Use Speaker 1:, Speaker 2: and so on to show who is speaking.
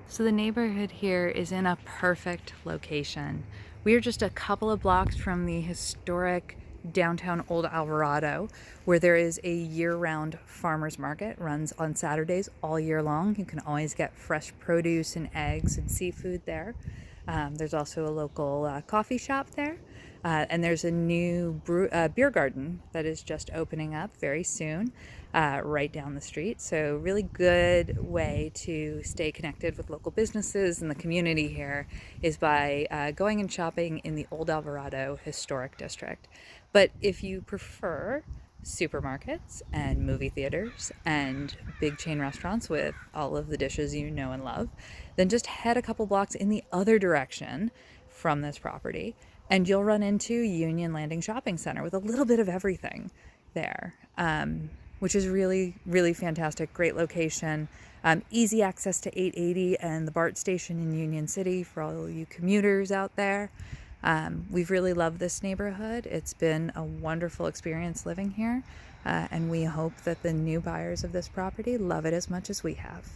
Speaker 1: So the neighborhood here is in a perfect location. We are just a couple of blocks from the historic downtown Old Alvarado, where there is a year-round farmers market. It runs on Saturdays all year long. You can always get fresh produce and eggs and seafood there. There's also a local coffee shop there. And there's a new beer garden that is just opening up very soon, right down the street. So really good way to stay connected with local businesses and the community here is by going and shopping in the Old Alvarado Historic District. But if you prefer supermarkets and movie theaters and big chain restaurants with all of the dishes you know and love, then just head a couple blocks in the other direction from this property and you'll run into Union Landing Shopping Center with a little bit of everything there, which is really, really fantastic. Great location, easy access to 880 and the BART station in Union City for all you commuters out there. We've really loved this neighborhood. It's been a wonderful experience living here, and we hope that the new buyers of this property love it as much as we have.